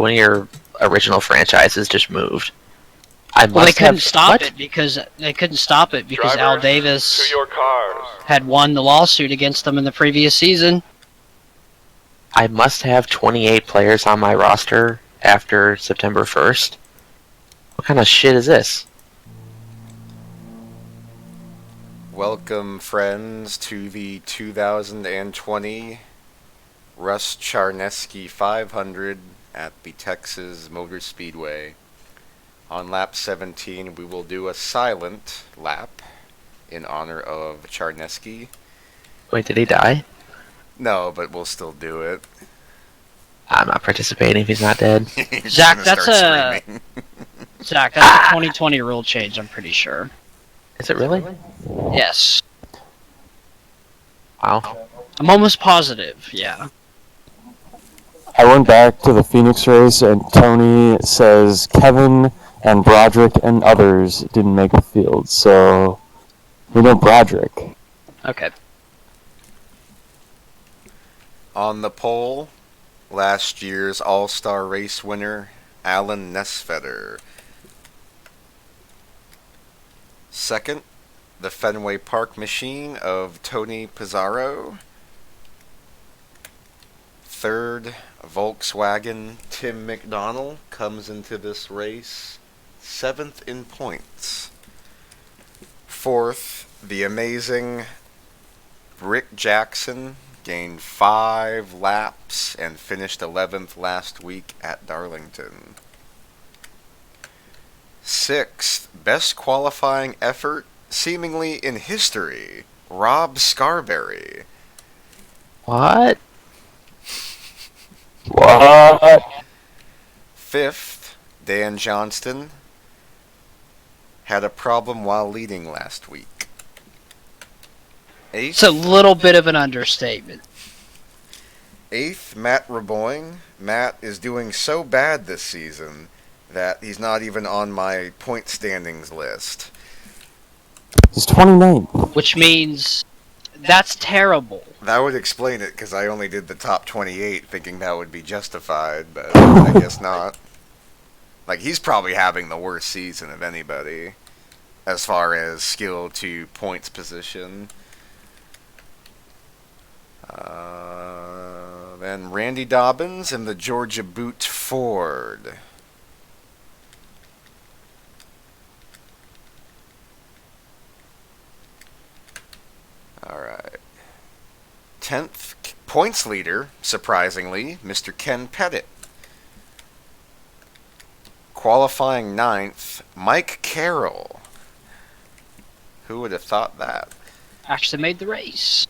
one of your original franchises just moved. Well, they couldn't stop it because Al Davis had won the lawsuit against them in the previous season. I must have 28 players on my roster after September 1st. What kind of shit is this? Welcome, friends, to the 2020 Russ Charneski 500 at the Texas Motor Speedway. On lap 17, we will do a silent lap in honor of Charneski. Wait, did he die? No, but we'll still do it. I'm not participating if he's not dead. Zach, that's a 2020 rule change, I'm pretty sure. Is it really? Yes. Wow. I'm almost positive, yeah. I went back to the Phoenix race, and Tony says Kevin and Broderick and others didn't make the field, so we know Broderick. Okay. On the pole, last year's All-Star race winner, Alan Nesfeder. Second, the Fenway Park machine of Tony Pizarro. Third, Volkswagen Tim McDonald comes into this race 7th in points. Fourth, the amazing Rick Jackson gained 5 laps and finished 11th last week at Darlington. Sixth, best qualifying effort seemingly in history, Rob Scarberry. What? What? Fifth, Dan Johnston had a problem while leading last week. It's a little bit of an understatement. Eighth, Matt Reboing. Matt is doing so bad this season that he's not even on my point standings list. He's 29. Which means that's terrible. That would explain it, because I only did the top 28 thinking that would be justified, but I guess not. Like, he's probably having the worst season of anybody as far as skill to points position. Then Randy Dobbins in the Georgia Boot Ford. Alright. 10th points leader, surprisingly, Mr. Ken Pettit. Qualifying 9th, Mike Carroll. Who would have thought that? Actually made the race.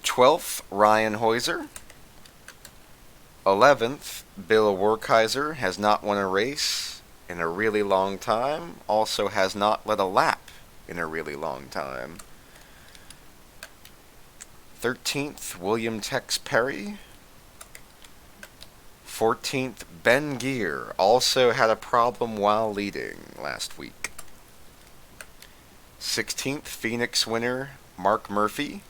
12th, Ryan Heuser. 11th, Bill Werkheiser has not won a race in a really long time. Also has not led a lap in a really long time. 13th, William Tex Perry. 14th, Ben Gear. Also had a problem while leading last week. 16th, Phoenix winner, Mark Murphy.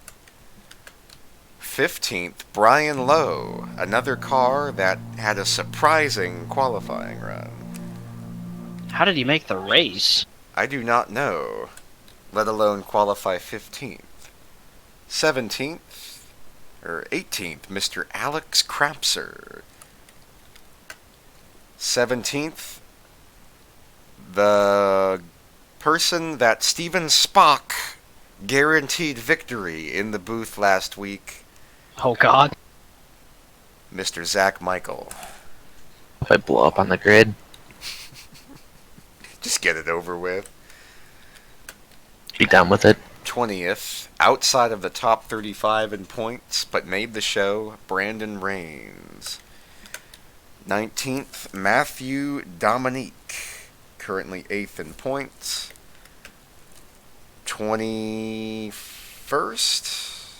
15th, Brian Lowe, another car that had a surprising qualifying run. How did he make the race? I do not know, let alone qualify 15th. 18th, Mr. Alex Krapser. 17th, the person that Steven Spock guaranteed victory in the booth last week, Oh, God. Mr. Zach Michael. If I blow up on the grid, Just get it over with. be done with it. 20th, outside of the top 35 in points, but made the show, Brandon Rains. 19th, Matthew Dominique, currently 8th in points. 21st,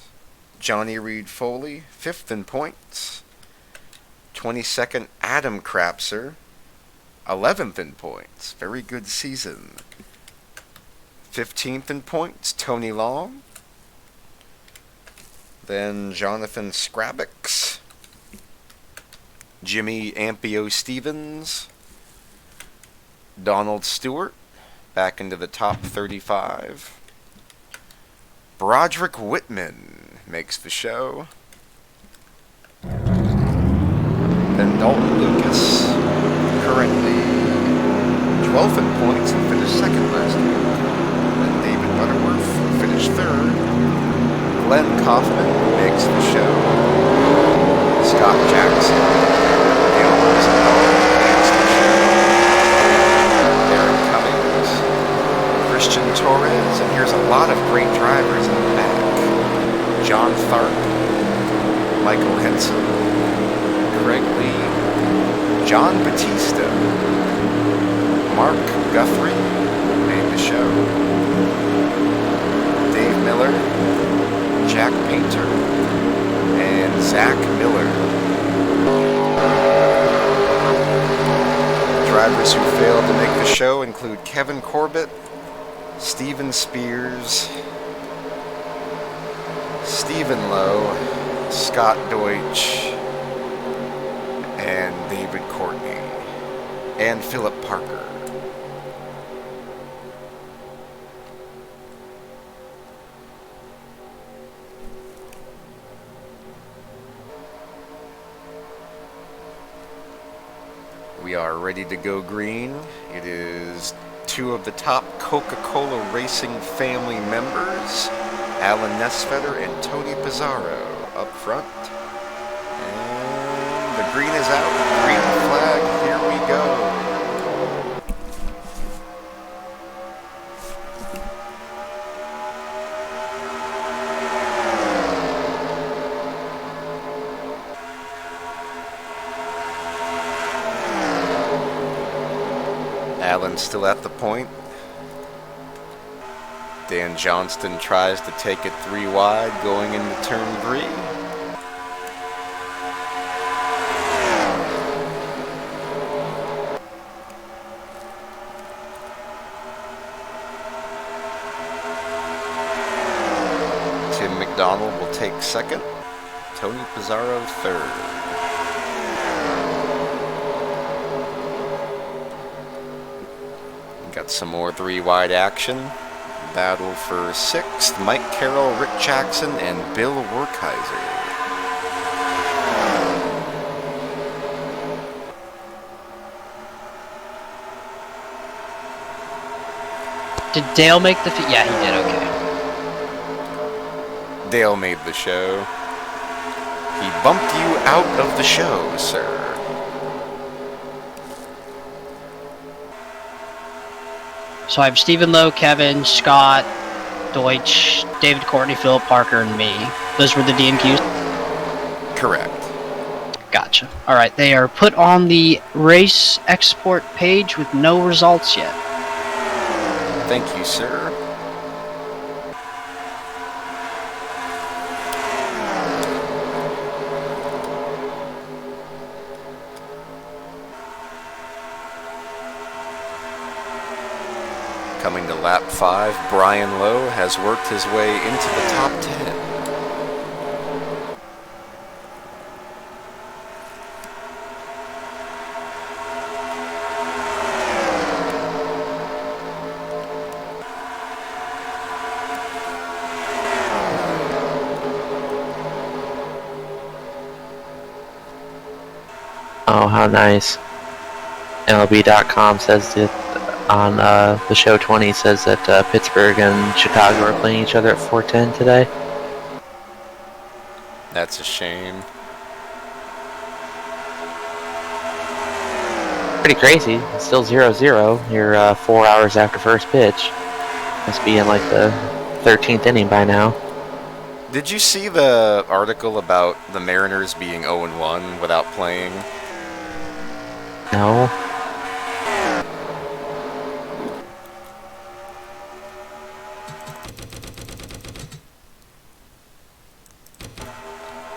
Johnny Reed Foley, 5th in points. 22nd, Adam Krapser, 11th in points. Very good season. 15th in points, Tony Long. Then Jonathan Scrabix. Jimmy Ampio Stevens. Donald Stewart back into the top 35. Broderick Whitman makes the show. Then Dalton Lucas, currently 12th in points and finished second last year. Then David Butterworth finished third. Glenn Kaufman makes the show. Scott Jackson, Dale Rosenthal makes the show. Aaron Cummings, Christian Torres, and here's a lot of great drivers in the back. John Tharp, Michael Henson, Craig Lee, John Batista, Mark Guthrie made the show. Dave Miller, Jack Painter, and Zach Miller. Drivers who failed to make the show include Kevin Corbett, Steven Spears, Stephen Lowe, Scott Deutsch, and David Courtney, and Philip Parker. We are ready to go green. It is two of the top Coca-Cola Racing family members, Alan Nesfetter and Tony Pizarro, up front. And the green is out. Green flag. Here we go. Allen's still at the point. Dan Johnston tries to take it 3 wide going into turn 3. Tim McDonald will take second. Tony Pizarro third. Got some more 3 wide action. Battle for 6th. Mike Carroll, Rick Jackson, and Bill Werkheiser. Did Dale make the... Yeah, he did, okay. Dale made the show. He bumped you out of the show, sir. So I have Stephen Lowe, Kevin, Scott, Deutsch, David Courtney, Philip Parker, and me. Those were the DNQs? Correct. Gotcha. Alright, they are put on the race export page with no results yet. Thank you, sir. Coming to lap 5, Brian Lowe has worked his way into the top 10. Oh, how nice. MLB.com says that on the show 20 says that Pittsburgh and Chicago are playing each other at 4:10 today. That's a shame. Pretty crazy. It's still 0-0. You're 4 hours after first pitch. Must be in like the 13th inning by now. Did you see the article about the Mariners being 0-1 without playing? No.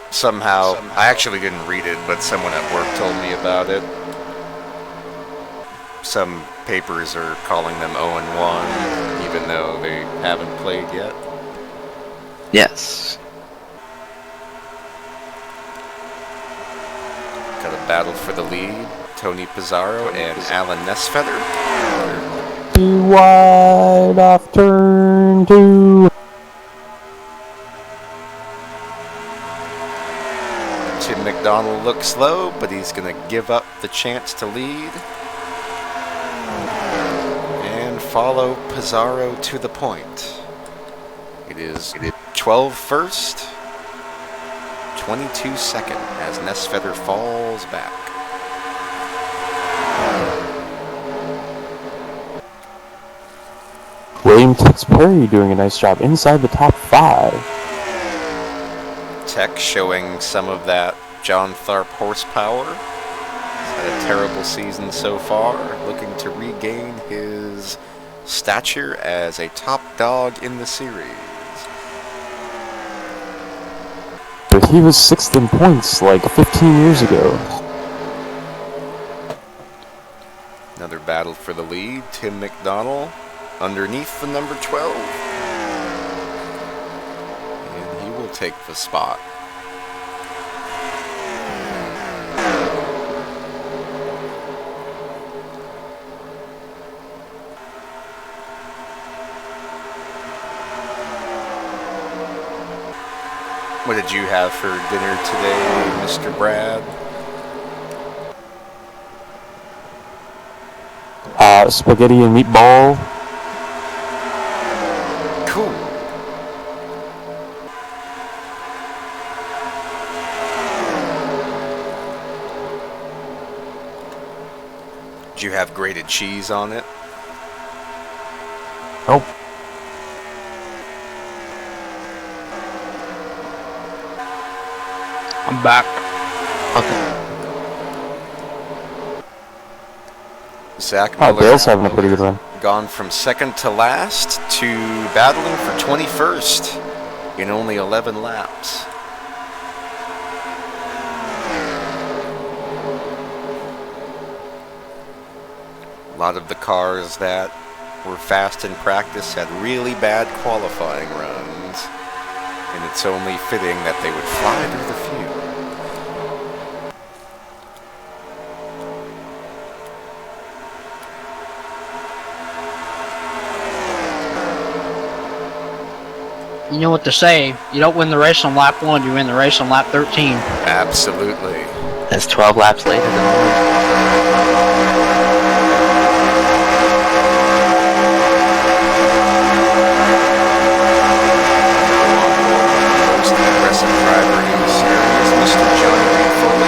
Somehow, I actually didn't read it, but someone at work told me about it. Some papers are calling them 0-1, even though they haven't played yet. Yes. Got a battle for the lead. Tony Pizarro and Alan Nesfeather. Be wide off turn 2. Tim McDonald looks slow, but he's going to give up the chance to lead. And follow Pizarro to the point. It is 12 first, 22 second as Nesfeather falls back. William Tex Perry doing a nice job inside the top 5. Tech showing some of that John Tharp horsepower. He's had a terrible season so far, looking to regain his stature as a top dog in the series. But he was 6th in points like 15 years ago. Another battle for the lead. Tim McDonald underneath the number 12. And he will take the spot. What did you have for dinner today, Mr. Brad? Spaghetti and meatball. Cool. Did you have grated cheese on it? Nope. I'm back. Okay. Zach Oh, Miller Dale's having a pretty good run. gone from second to last to battling for 21st in only 11 laps. A lot of the cars that were fast in practice had really bad qualifying runs, and it's only fitting that they would fly through the field. You know what to say. You don't win the race on lap 1, you win the race on lap 13. Absolutely. That's 12 laps later than Most aggressive driver in the series, Mr. John Foley.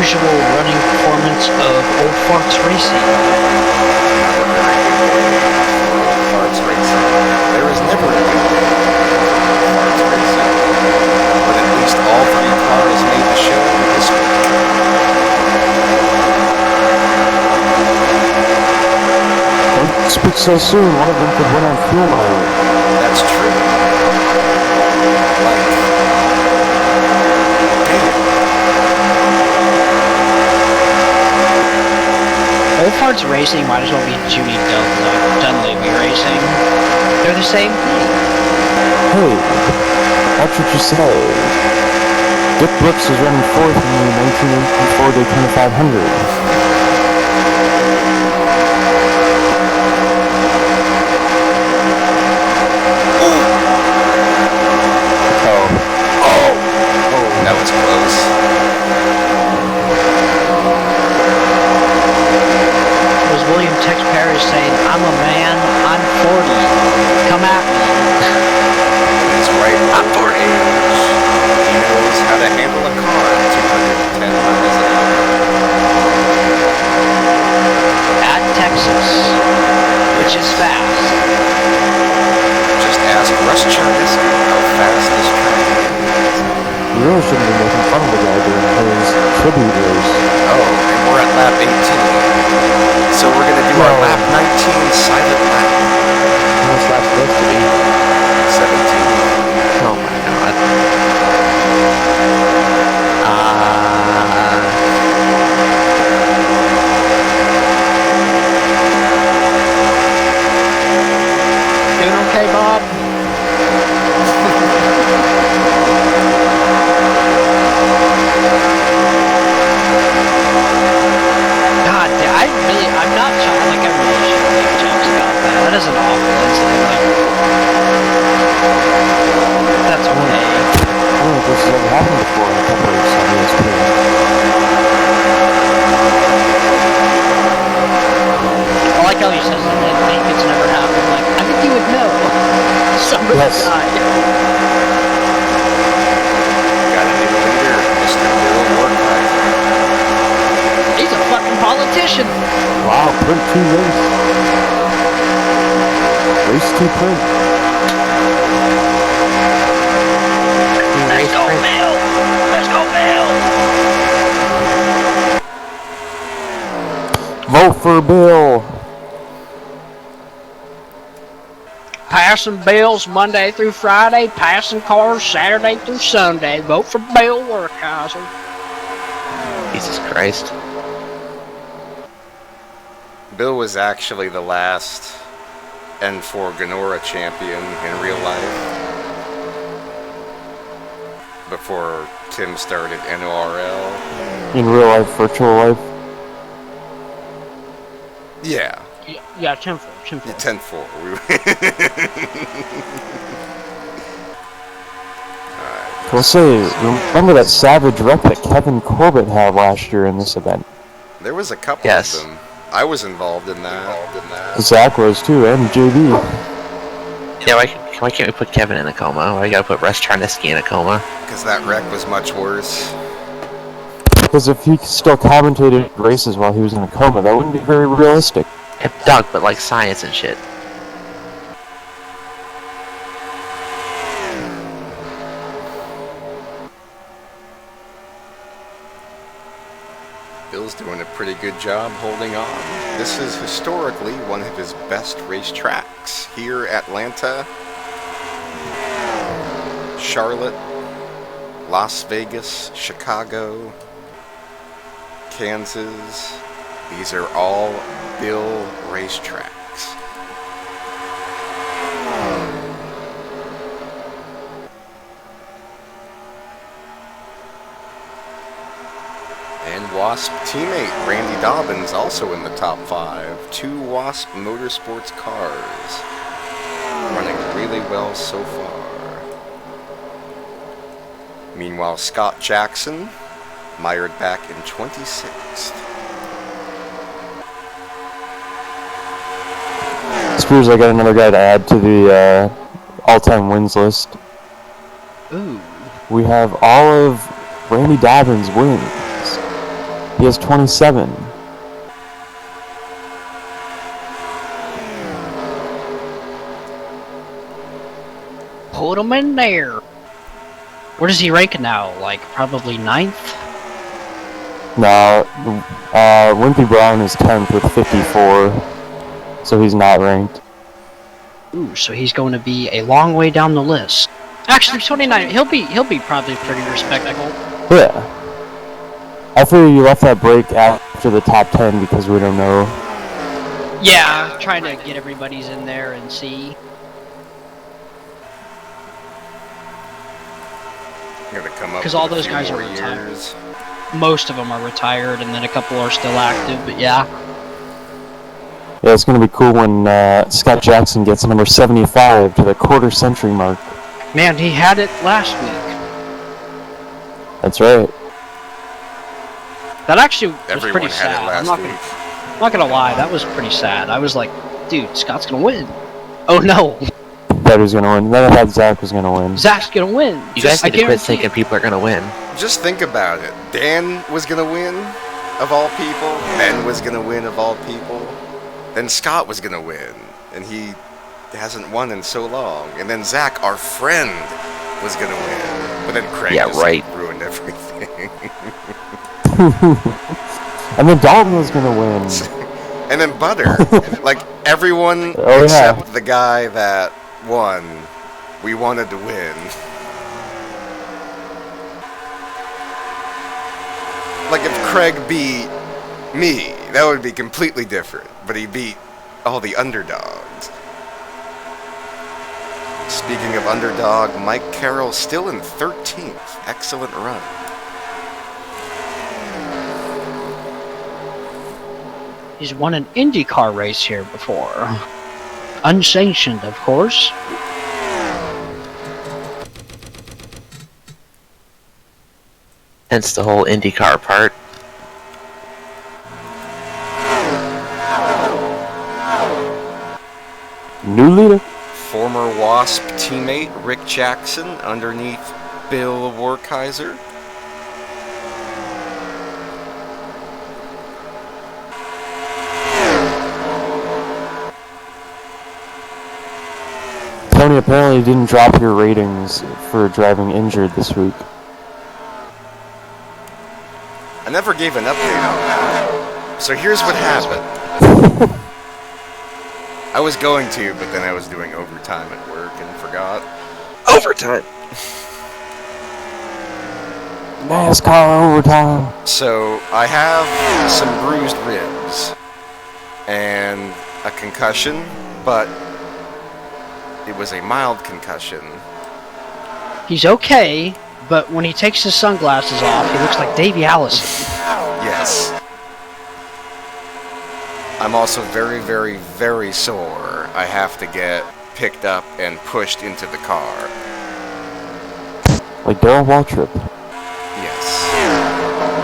Running performance of Old Farts Racing. Farts Racing. There is never a good day for Farts Racing, but at least all 3 cars made the show this week. Don't speak so soon. One of them could win on fuel mileage. That's true. Life. Old Farts Racing might as well be Judy Dunleavy Racing. They're the same thing. Hey, that's what you say. Dick Brooks is running 4th in the 1984 Daytona 500. That was close. text Perry saying, "I'm a man, I'm 40. Come at me." He's right up for age. He knows how to handle a car at 210 miles an hour. At Texas, which is fast. Just ask Russ Charneski how fast this train is. You really shouldn't be making fun of the guy during his tribute race. Oh, and we're at lap 18. So we're going to do our lap 19 silent lap. How much laps left to be? 17. Oh my god. Doing okay, Bob? God, I'm not like I really shouldn't make jokes about that. That is an awful incident. That's okay. I don't know if this has ever happened before in coverage on ESPN. I like how he says that I think it's never happened. Like, I think you would know. Somebody died. Got a new leader, Mr. Bill Wertheimer. He's a fucking politician. Wow, print 2 race. Race 2 print. Let's go, Bill! Let's go, Bill! Vote for Bill! Passing bills Monday through Friday, passing cars Saturday through Sunday. Vote for Bill Wertheimer. Jesus Christ. Bill was actually the last N.O.R.L champion in real life. Before Tim started N.O.R.L. In real life, virtual life. Yeah. Yeah, 10-4. 10-4. We'll say, remember that savage wreck that Kevin Corbett had last year in this event? There was a couple of them. I was involved in that. Zach was too, and JB. Yeah, why can't we put Kevin in a coma? Why you gotta put Russ Charneski in a coma? Because that wreck was much worse. Because if he still commentated races while he was in a coma, that wouldn't be very realistic. Yeah, Doug, but like science and shit. Bill's doing a pretty good job holding on. This is historically one of his best racetracks. Here, Atlanta, Charlotte, Las Vegas, Chicago, Kansas. These are all Bill racetracks. And Wasp teammate Randy Dobbins also in the top 5. 2 Wasp Motorsports cars. Running really well so far. Meanwhile, Scott Jackson mired back in 26th. Spears, I got another guy to add to the all-time wins list. Ooh. We have all of Randy Dobbins' wins. He has 27. Put him in there. Where does he rank now? Like, probably 9th? No, Wimpy Brown is 10th with 54, so he's not ranked. Ooh, so he's going to be a long way down the list. Actually, 29. He'll be probably pretty respectable. Yeah. I figure you left that break after the top 10 because we don't know. Yeah, trying to get everybody's in there and see. Because all those guys are retired. Most of them are retired, and then a couple are still active, but yeah. Yeah, it's going to be cool when Scott Jackson gets number 75 to the quarter-century mark. Man, he had it last week. That's right. That actually was Everyone pretty had sad. it last week. I'm not gonna lie, that was pretty sad. I was like, dude, Scott's gonna win. Oh no. Thought he was gonna win. Then I thought Zach was gonna win. Zach's gonna win. You guys need to quit thinking people are gonna win. Just think about it. Dan was gonna win, of all people. Ben was gonna win, of all people. Then Scott was gonna win, and he hasn't won in so long. And then Zach, our friend, was gonna win. But then Craig just ruined everything. And then Dalton was gonna win. And then Butter. Like, everyone except the guy that won, we wanted to win. Like, if Craig beat me, that would be completely different. But he beat all the underdogs. Speaking of underdog, Mike Carroll still in 13th. Excellent run. He's won an IndyCar race here before. Unsanctioned, of course. Hence the whole IndyCar part. New leader. Former Wasp teammate Rick Jackson underneath Bill Warkaiser. Tony apparently didn't drop your ratings for driving injured this week. I never gave an update on that. So here's what happened. I was going to, but then I was doing overtime at work and forgot. Overtime! NASCAR overtime! So, I have some bruised ribs and a concussion, but it was a mild concussion. He's okay, but when he takes his sunglasses off, he looks like Davey Allison. Yes. I'm also very, very, very sore. I have to get picked up and pushed into the car. Like Darryl Waltrip. Yes.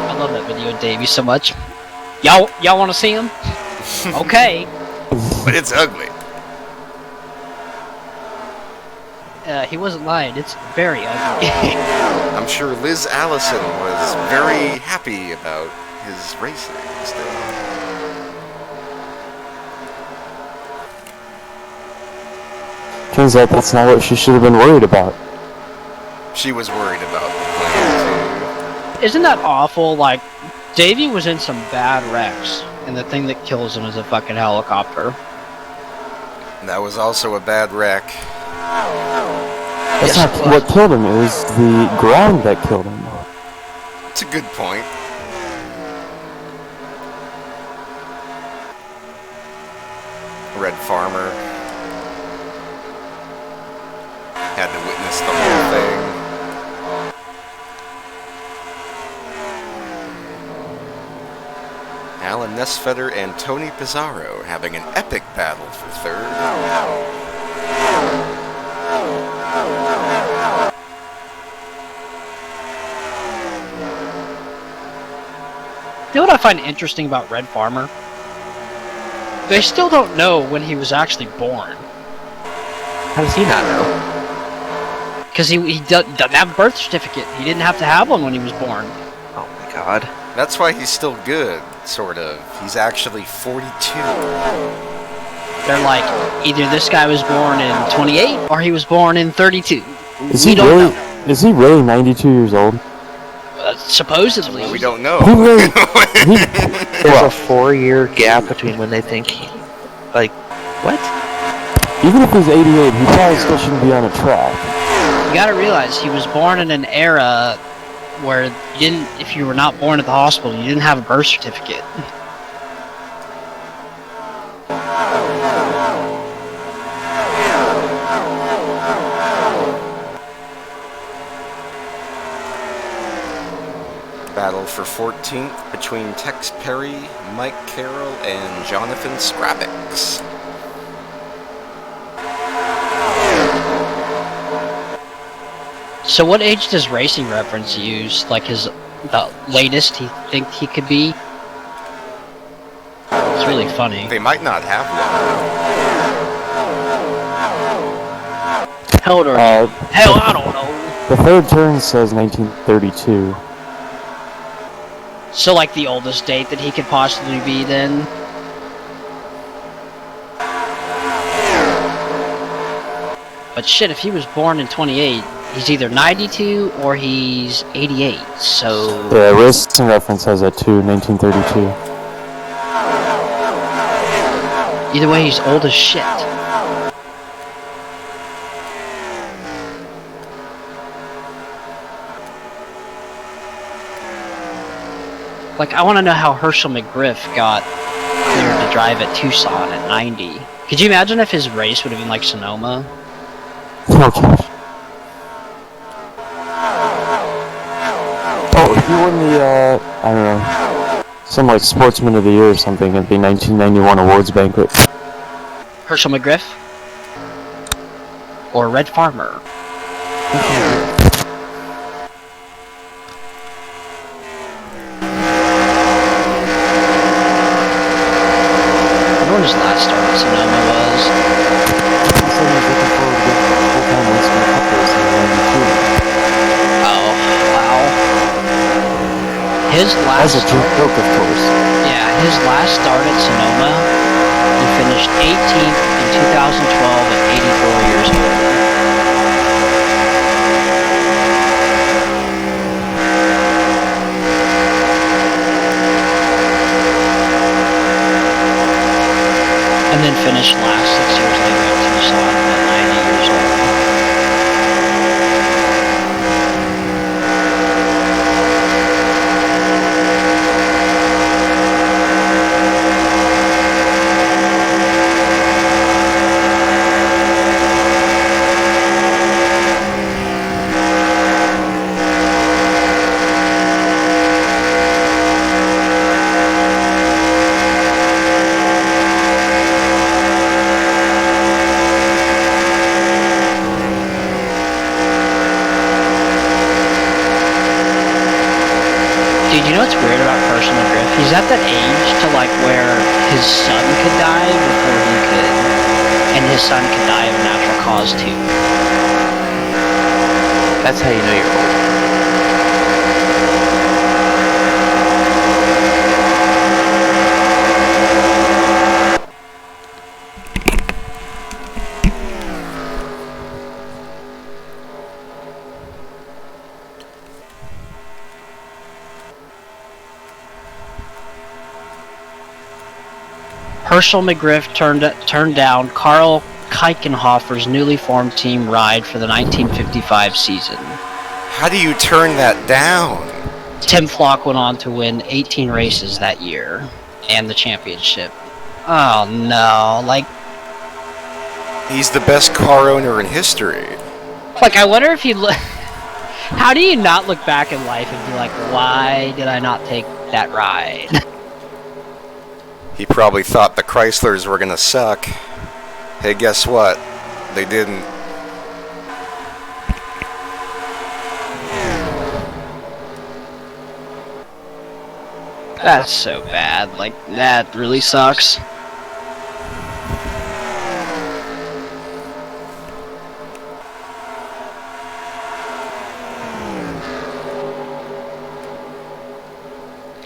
I love that video of Davey so much. Y'all want to see him? Okay. But it's ugly. He wasn't lying. It's very ugly. I'm sure Liz Allison was very happy about his racing still. Turns out that's not what she should have been worried about. She was worried about the plan too. Isn't that awful? Like, Davey was in some bad wrecks, and the thing that kills him is a fucking helicopter. That was also a bad wreck. That's not what killed him, it was the ground that killed him. It's a good point. Red Farmer had to witness the whole thing. Alan Nesfetter and Tony Pizarro having an epic battle for third. You know what I find interesting about Red Farmer? They still don't know when he was actually born. How does he not know? Because he doesn't have a birth certificate. He didn't have to have one when he was born. Oh my god. That's why he's still good, sort of. He's actually 42. They're like, either this guy was born in 28 or he was born in 32. Is he really 92 years old? Supposedly. We don't know. There's a 4-year gap between when they think he... Like, what? Even if he's 88, he probably still shouldn't be on a track. You gotta realize, he was born in an era where you didn't, if you were not born at the hospital, you didn't have a birth certificate. Battle for 14th between Tex Perry, Mike Carroll, and Jonathan Scrabix. So what age does Racing Reference use? Like the latest he think he could be? So really funny. They might not have one. How old are you? Hell, I don't know. The third turn says 1932. So, like, the oldest date that he could possibly be then? But shit, if he was born in 28, he's either 92 or he's 88, so... Yeah, Racing Reference has that too, 1932. Either way, he's old as shit. Like, I want to know how Herschel McGriff got cleared to drive at Tucson at 90. Could you imagine if his race would have been like Sonoma? Oh, gosh. Oh, he won the, I don't know, some like Sportsman of the Year or something at the 1991 awards banquet. Herschel McGriff? Or Red Farmer? I wonder when his last start at Sonoma was. Oh, wow. His last... As a joke, of course. Yeah, his last start at Sonoma, he finished 18th in 2012 at 84 years old. And then finished last 6 years later at Tucson at 90 years old. Dude, you know what's weird about Herschel McGriff? He's at that age to like where his son could die before he could, and his son could die of a natural cause too. That's how you know you're old. Herschel McGriff turned down Carl Keichenhofer's newly formed team ride for the 1955 season. How do you turn that down? Tim Flock went on to win 18 races that year and the championship. Oh no, like... He's the best car owner in history. Like, I wonder if he... How do you not look back in life and be like, why did I not take that ride? He probably thought the Chryslers were gonna suck. Hey, guess what? They didn't. That's so bad. Like, that really sucks.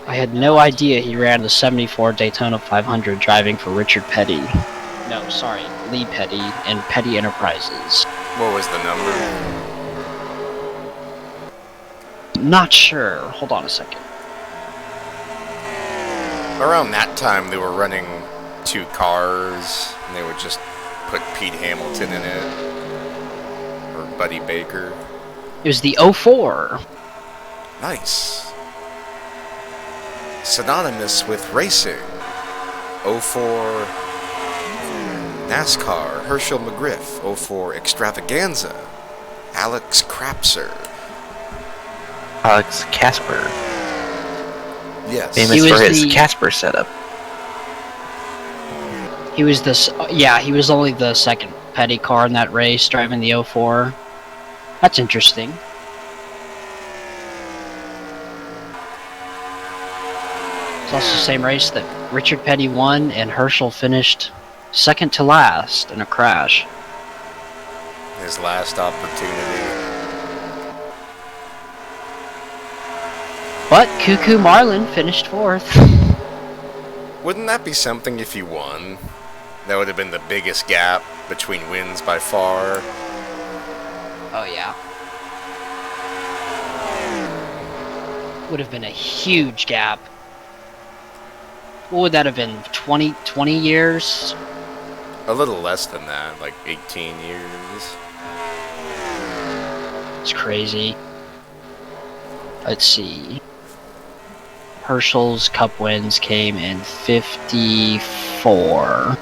I had no idea he ran the 74 Daytona 500 driving for Richard Petty. No, sorry, Lee Petty and Petty Enterprises. What was the number? Not sure. Hold on a second. Around that time, they were running 2 cars, and they would just put Pete Hamilton in it, or Buddy Baker. It was the 04. Nice. Synonymous with racing. 04 NASCAR, Herschel McGriff. 04 Extravaganza, Alex Krapser. Alex Casper. Yes. Famous for his Casper setup. He was he was only the second Petty car in that race, driving the 04. That's interesting. It's also the same race that Richard Petty won, and Herschel finished second to last in a crash. His last opportunity. But Cuckoo Marlin finished fourth. Wouldn't that be something if you won? That would have been the biggest gap between wins by far. Oh yeah. Would have been a huge gap. What would that have been? 20 years? A little less than that, like 18 years. It's crazy. Let's see. Herschel's Cup wins came in 54.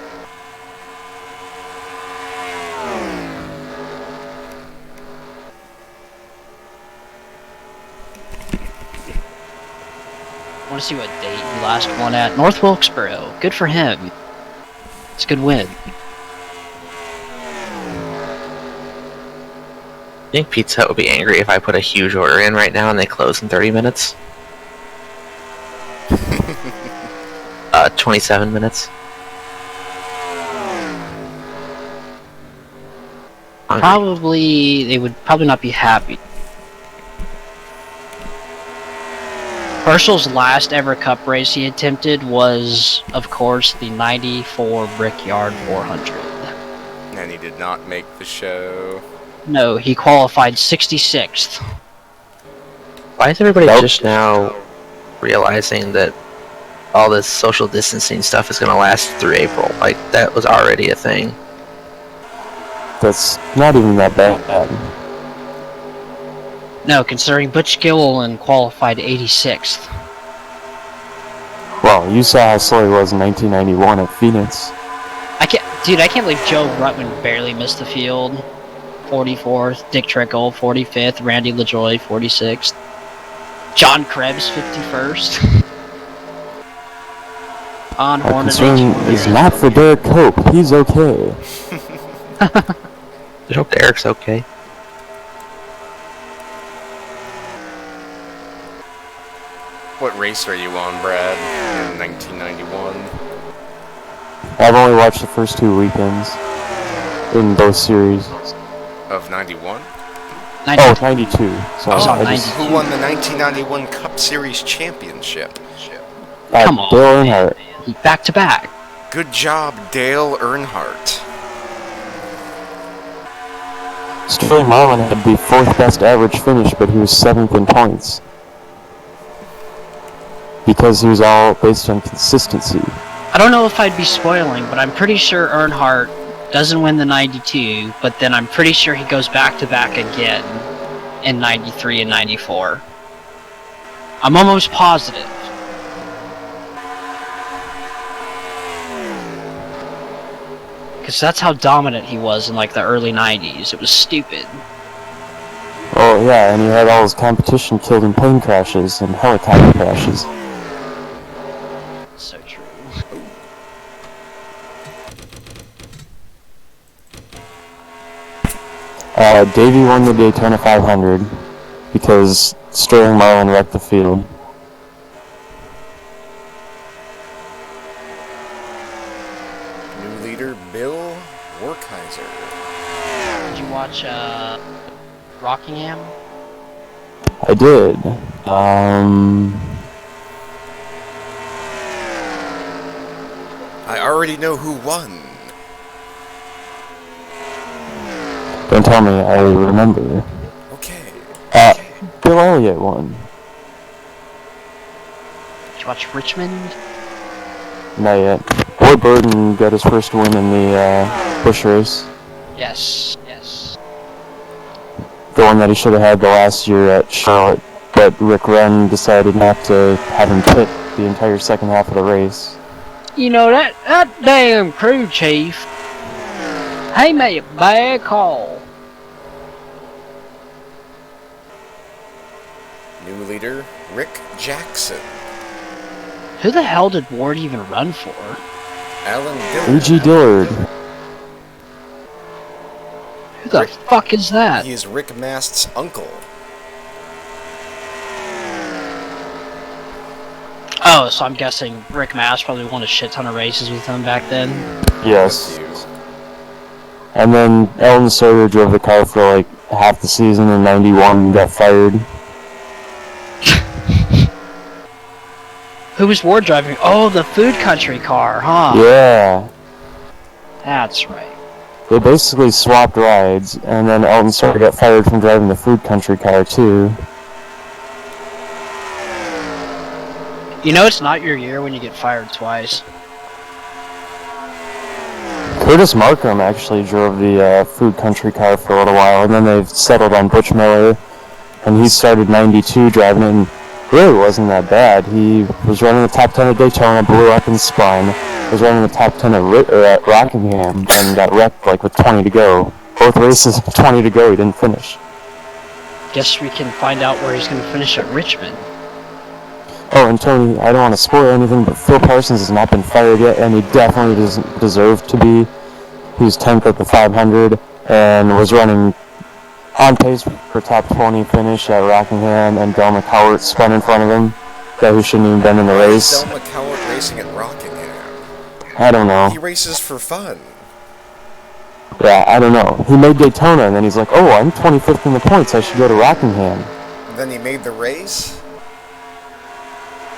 I want to see what date he last won at. North Wilkesboro. Good for him. It's a good win. I think Pizza Hut would be angry if I put a huge order in right now and they close in 30 minutes. 27 minutes. Hungry. They would probably not be happy. Herschel's last ever cup race he attempted was, of course, the 94 Brickyard 400. And he did not make the show. No, he qualified 66th. Why is everybody just now realizing that all this social distancing stuff is going to last through April? Like, that was already a thing. That's not even that bad. No, considering Butch Gilliland qualified 86th. Well, you saw how slow he was in 1991 at Phoenix. I can't believe Joe Ruttman barely missed the field. 44th, Dick Trickle, 45th, Randy LaJoy, 46th. John Krebs, 51st. On Our Hornet. concern is not for Derek Cope. He's okay. I hope Derek's okay. What race are you on, Brad, in 1991? I've only watched the first 2 weekends in both series. Of 91? Oh, 92. Sorry. Oh, Who won the 1991 Cup Series Championship? Come on. Dale Earnhardt. Back to back. Good job, Dale Earnhardt. Sterling Marlin had the 4th best average finish, but he was 7th in points. Because he was all based on consistency. I don't know if I'd be spoiling, but I'm pretty sure Earnhardt doesn't win the 92, but then I'm pretty sure he goes back to back again in 93 and 94. I'm almost positive. Because that's how dominant he was in like the early 90s. It was stupid. Oh yeah, and he had all his competition killed in plane crashes and helicopter crashes. So true. Davey won the Daytona 500 because Sterling Marlin wrecked the field. New leader, Bill Werkheiser. Did you watch Rockingham? I did. I already know who won. Don't tell me, I remember. Okay. Bill Elliott won. Did you watch Richmond? Not yet. Boyd Burton got his first win in the Busch race. Yes. The one that he should have had the last year at Charlotte, but Rick Wren decided not to have him pit the entire second half of the race. You know, that damn crew chief, he made a bad call. New leader, Rick Jackson. Who the hell did Ward even run for? Alan Dillard. A.G. Dillard. Who the fuck is that? He is Rick Mast's uncle. Oh, so I'm guessing Rick Mass probably won a shit ton of races with him back then. Yes. And then Eldon Sawyer drove the car for like half the season in '91 and got fired. Who was Ward driving? Oh, the Food Country car, huh? Yeah. That's right. They basically swapped rides, and then Eldon Sawyer got fired from driving the Food Country car too. You know it's not your year when you get fired twice. Curtis Markham actually drove the Food Country car for a little while, and then they settled on Butch Miller, and he started '92 driving it, and really wasn't that bad. He was running the top 10 at Daytona, blew up in spine, was running the top 10 at Rockingham, and got wrecked like with 20 to go. Both races, 20 to go, he didn't finish. Guess we can find out where he's going to finish at Richmond. Oh, and Tony, I don't want to spoil anything, but Phil Parsons has not been fired yet, and he definitely doesn't deserve to be. He was 10th at the 500, and was running on pace for top 20 finish at Rockingham, and Del McCowart spun in front of him. Guy who shouldn't even been in the race. Del McCowart racing at Rockingham. I don't know. He races for fun. Yeah, I don't know. He made Daytona, and then he's like, oh, I'm 25th in the points, I should go to Rockingham. Then he made the race?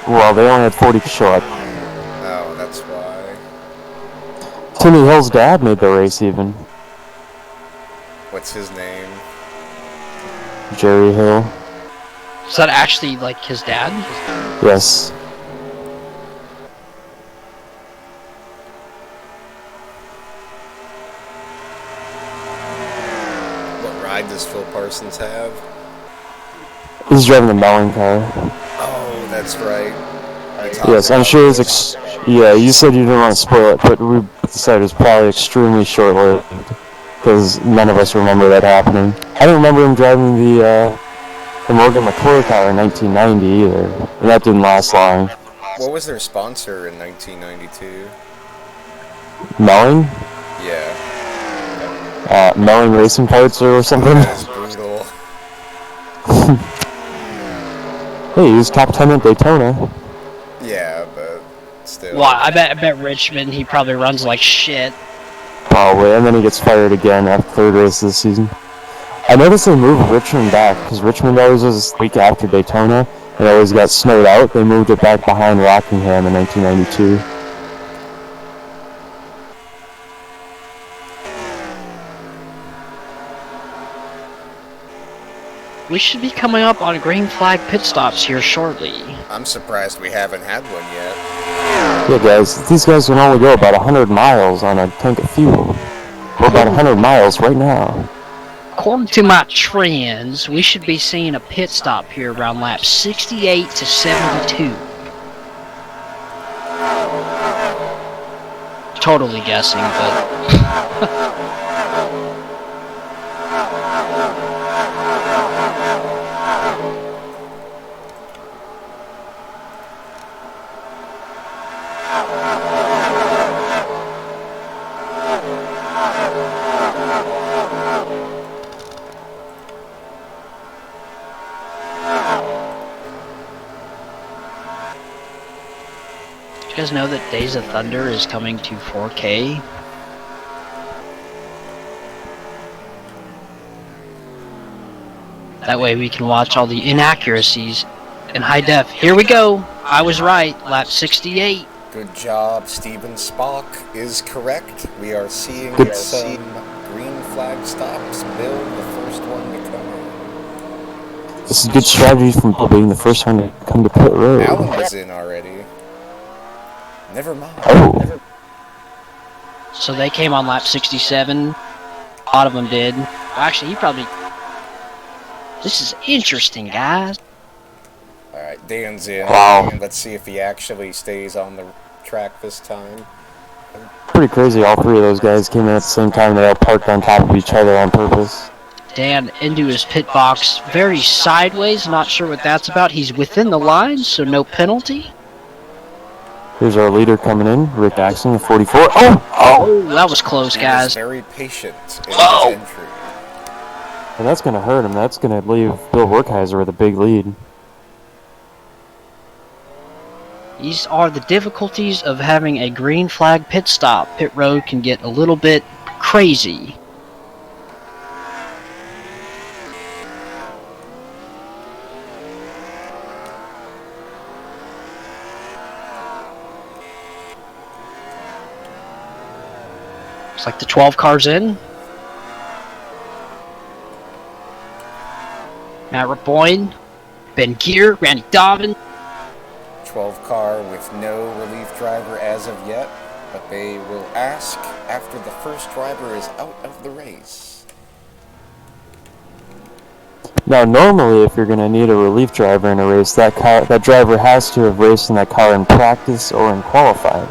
Well, they only had 40 to show up. Oh, that's why. Timmy Hill's dad made the race even. What's his name? Jerry Hill. Is that actually like his dad? Yes. What ride does Phil Parsons have? He's driving the Melling car. Oh, that's right. Yes, I'm sure it's yeah, you said you didn't want to spoil it, but we decided it was probably extremely short-lived, because none of us remember that happening. I don't remember him driving the Morgan McClure car in 1990 either, and that didn't last long. What was their sponsor in 1992? Melling? Yeah. Melling Racing Parts or something? That is brutal. Hey, he was top 10 at Daytona. Yeah, but still. Well, I bet Richmond he probably runs like shit. Probably, and then he gets fired again after third race this season. I noticed they moved Richmond back, because Richmond always was a week after Daytona, and it always got snowed out. They moved it back behind Rockingham in 1992. We should be coming up on green flag pit stops here shortly. I'm surprised we haven't had one yet. Yeah, guys, these guys can only go about 100 miles on a tank of fuel. We're about 100 miles right now. According to my trends, we should be seeing a pit stop here around laps 68 to 72. Totally guessing, but... You guys know that Days of Thunder is coming to 4K? That way we can watch all the inaccuracies in high def. Here we go! I was right, lap 68. Good job, Steven Spock is correct. We are seeing some green flag stops. Bill, the first one to come in. This is good strategy from Bill being the first one to come to pit road. Alan was in already. Never mind. Oh. So they came on lap 67. A lot of them did. Actually, he probably... This is interesting, guys. Alright, Dan's in. Wow. Let's see if he actually stays on the track this time. Pretty crazy, all three of those guys came in at the same time. They all parked on top of each other on purpose. Dan into his pit box, very sideways, not sure what that's about. He's within the lines, so no penalty. Here's our leader coming in, Rick Axon, the 44. Oh, that was close, He guys. is very patient in Whoa. his entry. And that's going to hurt him. That's going to leave Bill Werkheiser with a big lead. These are the difficulties of having a green flag pit stop. Pit road can get a little bit crazy. Looks like the 12 car's in. Matt Raboyne, Ben Gear, Randy Dobbin. 12 car with no relief driver as of yet, but they will ask after the first driver is out of the race. Now, normally, if you're going to need a relief driver in a race, that driver has to have raced in that car in practice or in qualifying.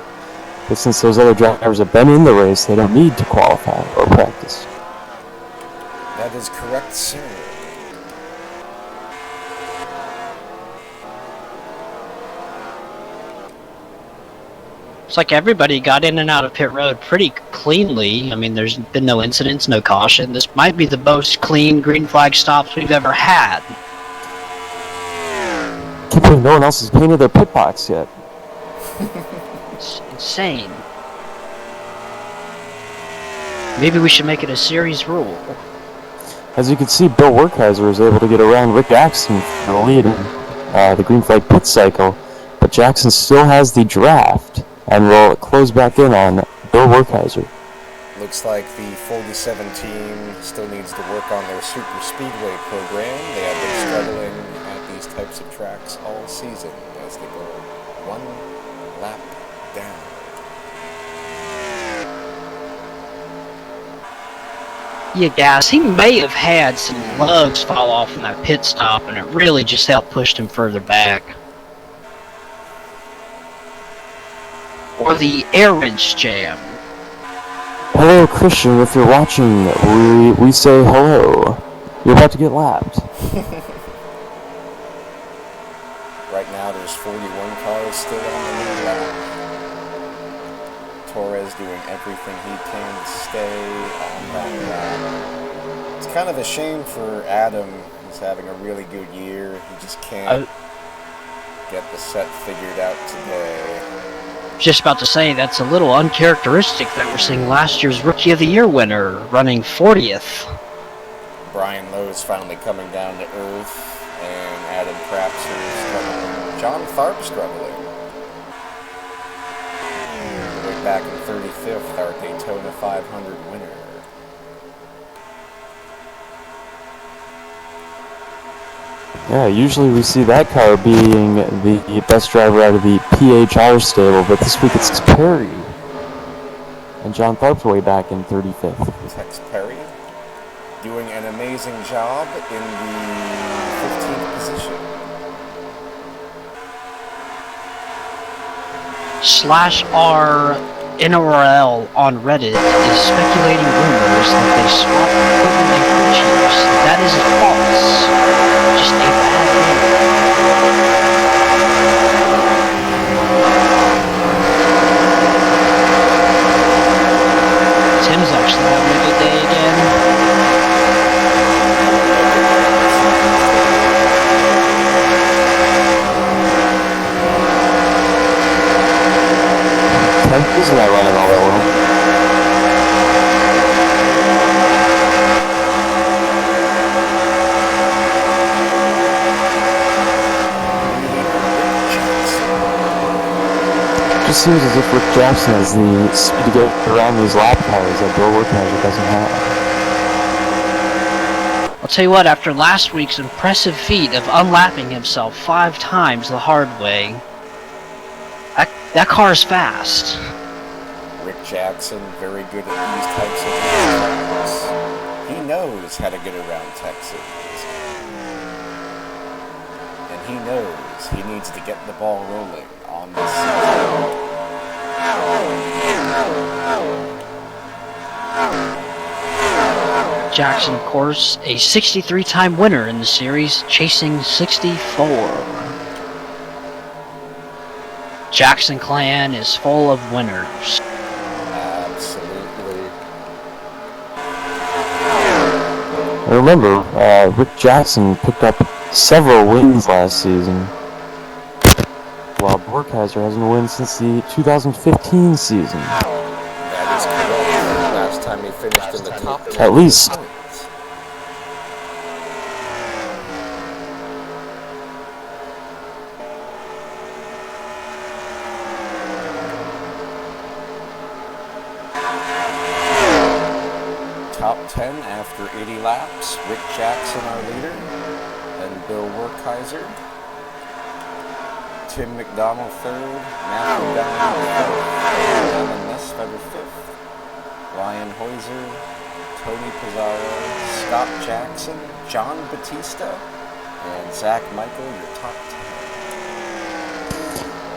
But since those other drivers have been in the race, they don't need to qualify or practice. That is correct, sir. It's like everybody got in and out of pit road pretty cleanly. I mean, there's been no incidents, no caution. This might be the most clean green flag stops we've ever had. Can't believe no one else has painted their pit box yet. It's insane. Maybe we should make it a series rule. As you can see, Bill Werkheiser was able to get around Rick Jackson for the lead in the green flag pit cycle, but Jackson still has the draft and will close back in on Bill Werkheiser. Looks like the 47 team still needs to work on their super speedway program. They have been struggling at these types of tracks all season as they go one lap down. Yeah, guys, he may have had some lugs fall off in that pit stop, and it really just helped push him further back. Or the air wrench jam. Hello, Christian. If you're watching, we say hello. You're about to get lapped. Right now there's 41 cars still on the lead lap. Torres doing everything he can to stay on that lap. It's kind of a shame for Adam. He's having a really good year. He just can't get the set figured out today. Just about to say, that's a little uncharacteristic that we're seeing last year's Rookie of the Year winner running 40th. Brian Lowe's finally coming down to earth, and Adam Crapser is struggling. John Tharp struggling. Way back in 35th, our Daytona 500 winner. Yeah, usually we see that car being the best driver out of the PHR stable, but this week it's Perry. And John Tharp's way back in 35th. Tex Perry doing an amazing job in the 15th position. /r N.O.R.L on Reddit is speculating rumors that they swapped equipment and crew chiefs. That is false. Just a bad rumor. Tim's actually having a good day again. He's not running all that well. It just seems as if Rick Jackson has the speed to get around these lap cars that Bill Werkheiser doesn't have. I'll tell you what, after last week's impressive feat of unlapping himself 5 times the hard way, that car is fast. Rick Jackson, very good at these types of tracks. He knows how to get around Texas. And he knows he needs to get the ball rolling on this season. Jackson, of course, a 63-time winner in the series, chasing 64. Jackson Clan is full of winners. Absolutely. I remember, Rick Jackson picked up several wins last season, while Borkheiser Kaiser hasn't won since the 2015 season. That is correct. Last time he finished in the top 10 At least. points. Top 10 after 80 laps. Rick Jackson, our leader, and Bill Werkheiser. Tim McDonald third, Matthew Downey fourth, Alan Nessfeather fifth, Ryan Hoiser, Tony Pizarro, Scott Jackson, John Batista, and Zach Michael, your top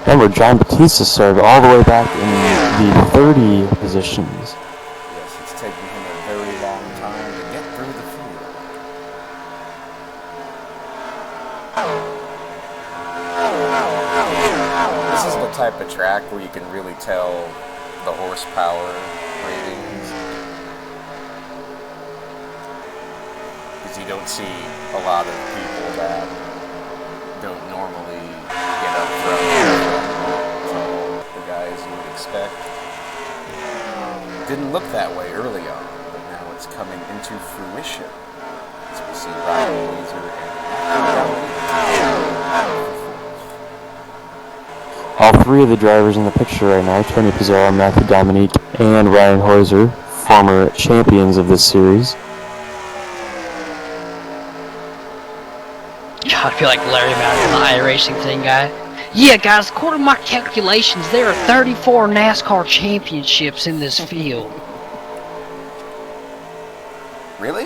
10. Remember, John Batista started all the way back in the 30 positions. Yes, it's taken him a very long time to get through the field. This is the type of track where you can really tell the horsepower ratings. Because you don't see a lot of people that don't normally get up front. So the guys you would expect. Didn't look that way early on, but now it's coming into fruition. As we see Ryan Weezer and All three of the drivers in the picture right now, Tony Pizarro, Matthew Dominique, and Ryan Hoiser, former champions of this series. God, I feel like Larry Madison, the iRacing thing guy. Yeah, guys, according to my calculations, there are 34 NASCAR championships in this field. Really?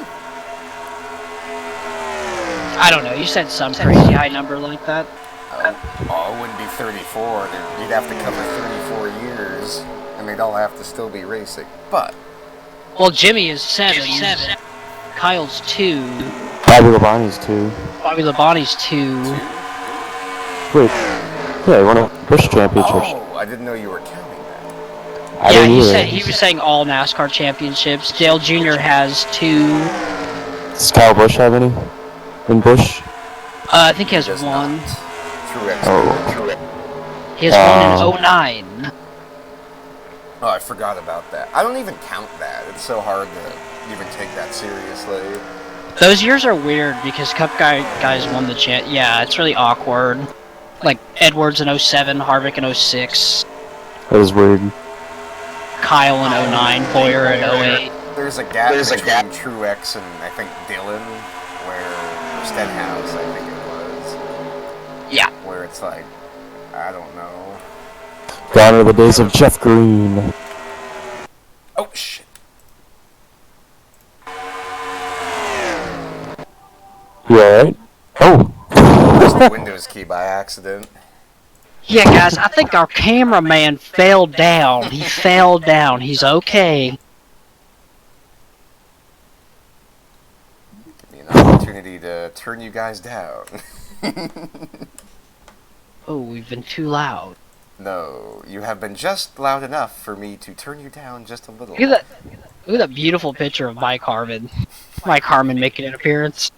I don't know, you said some crazy high number like that. Oh, it wouldn't be 34. You'd have to cover 34 years, and they'd all have to still be racing. But Well, Jimmy is 7. Kyle's 2. Bobby Labonte's 2. Bobby Labonte's 2. Wait, yeah, he won a Busch championship. oh, I didn't know you were counting that. I Yeah, didn't either. he was saying all NASCAR championships. Dale Jr. has 2. Does Kyle Busch have any? In Busch? I think he has Does 1. not. Truex. Oh. He has 1 in 09. Oh, I forgot about that. I don't even count that. It's so hard to even take that seriously. Those years are weird because Cup guys won the champ. Yeah, it's really awkward. Like Edwards in 07, Harvick in 06, That is weird. Kyle in 09, Boyer in 08. There's a gap between Truex and I think Dillon, where Stenhouse, I think it was. Yeah. Where it's like, I don't know. Gone are the days of Jeff Green. Oh shit! You alright? Oh! Pressed the Windows key by accident. Yeah, guys, I think our cameraman fell down. He fell down. He's okay. Give me an opportunity to turn you guys down. Oh, we've been too loud. No, you have been just loud enough for me to turn you down just a little. Look at that beautiful picture of Mike Harmon. Mike Harmon making an appearance.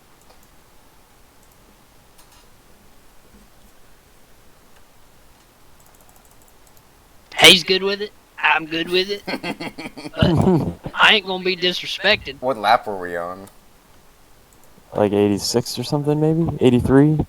He's good with it. I'm good with it. But I ain't gonna be disrespected. What lap were we on? Like 86 or something, maybe? 83?